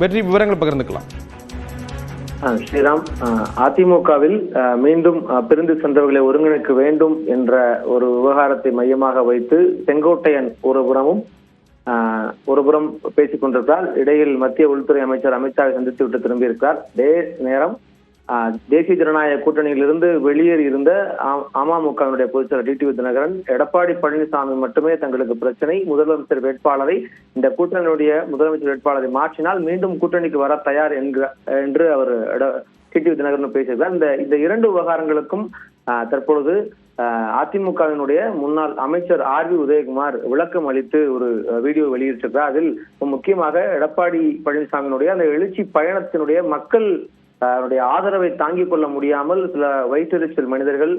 வெற்றி விவரங்கள் பகிர்ந்துக்கலாம். ஸ்ரீராம், அதிமுகவில் மீண்டும் பிரிந்து சென்றவர்களை ஒருங்கிணைக்க வேண்டும் என்ற ஒரு விவகாரத்தை மையமாக வைத்து செங்கோட்டையன் ஒருபுறம் பேசிக் கொண்டிருக்கிறார். இடையில் மத்திய உள்துறை அமைச்சர் அமித்ஷாவை சந்தித்து விட்டு திரும்பியிருக்கிறார். அதே நேரம் தேசிய ஜனநாயக கூட்டணியிலிருந்து வெளியேறி இருந்த அமமுகவினுடைய பொதுச்செயலர் டிடிவி தினகரன், எடப்பாடி பழனிசாமி மட்டுமே தங்களுக்கு பிரச்சனை, முதலமைச்சர் வேட்பாளரை இந்த கூட்டணியுடைய முதலமைச்சர் வேட்பாளரை மாற்றினால் மீண்டும் கூட்டணிக்கு வர தயார் என்று அவர் டிடிவி தினகரன் பேசியிருக்கிறார். இந்த இரண்டு விவகாரங்களுக்கும் தற்பொழுது அதிமுகவினுடைய முன்னாள் அமைச்சர் RV உதயகுமார் விளக்கம் அளித்து ஒரு வீடியோ வெளியிட்டிருக்கிறார். அதில் முக்கியமாக எடப்பாடி பழனிசாமியினுடைய அந்த எழுச்சி பயணத்தினுடைய மக்கள் ஆதரவை தாங்கிக் கொள்ள முடியாமல் சில வயிற்றெரிச்சல் மனிதர்கள்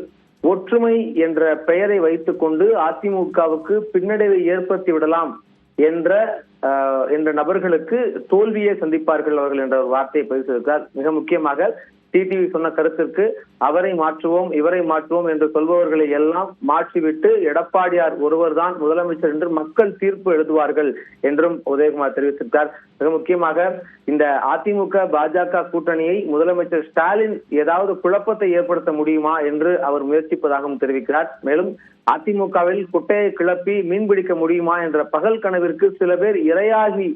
ஒற்றுமை என்ற பெயரை வைத்துக் கொண்டு அதிமுகவுக்கு பின்னடைவை ஏற்படுத்தி விடலாம் என்ற நபர்களுக்கு தோல்வியை சந்திப்பார்கள் அவர்கள் என்ற ஒரு வார்த்தையை பேசியிருக்கிறார். மிக முக்கியமாக டிடிவி சொன்ன கருத்திற்கு அவரை மாற்றுவோம் இவரை மாற்றுவோம் என்று சொல்பவர்களை எல்லாம் மாற்றிவிட்டு எடப்பாடியார் ஒருவர் தான் முதலமைச்சர் என்று மக்கள் தீர்ப்பு எழுதுவார்கள் என்றும் உதயகுமார் தெரிவித்திருக்கிறார். மிக முக்கியமாக இந்த அதிமுக பாஜக கூட்டணியை முதலமைச்சர் ஸ்டாலின் ஏதாவது குழப்பத்தை ஏற்படுத்த முடியுமா என்று அவர் முயற்சிப்பதாகவும் தெரிவிக்கிறார். மேலும் அதிமுகவில் குட்டையை கிளப்பி மீன்பிடிக்க முடியுமா என்ற பகல் கனவிற்கு சில பேர் இரையாகி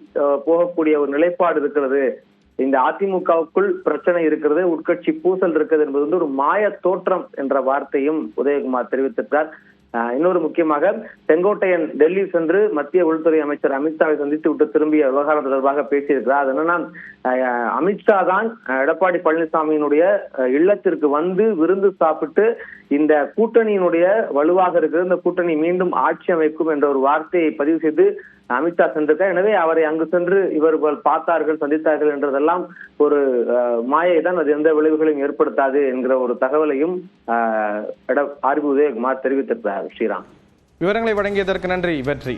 போகக்கூடிய ஒரு நிலைப்பாடு இருக்கிறது. இந்த அதிமுகவுக்குள் பிரச்சனை இருக்கிறது, உட்கட்சி பூசல் இருக்கிறது என்பது ஒரு மாய தோற்றம் என்ற வார்த்தையும் உதயகுமார் தெரிவித்திருக்கிறார். இன்னொரு முக்கியமாக செங்கோட்டையன் டெல்லி சென்று மத்திய உள்துறை அமைச்சர் அமித்ஷாவை சந்தித்து விட்டு திரும்பிய விவகாரம் தொடர்பாக பேசியிருக்கிறார். அது என்னன்னா, அமித்ஷா தான் எடப்பாடி பழனிசாமியினுடைய இல்லத்திற்கு வந்து விருந்து சாப்பிட்டு இந்த கூட்டணியினுடைய வலுவாக இருக்கிற இந்த கூட்டணி மீண்டும் ஆட்சி அமைக்கும் என்ற ஒரு வார்த்தையை பதிவு செய்து அமித்ஷா சென்றிருக்கார். எனவே அவரை அங்கு சென்று இவர்கள் பார்த்தார்கள், சந்தித்தார்கள் என்றதெல்லாம் ஒரு மாயை தான், அது எந்த விளைவுகளையும் ஏற்படுத்தாது என்கிற ஒரு தகவலையும் RV உதயகுமார் தெரிவித்திருக்கிறார். ஸ்ரீராம், விவரங்களை வழங்கியதற்கு நன்றி. வெற்றி.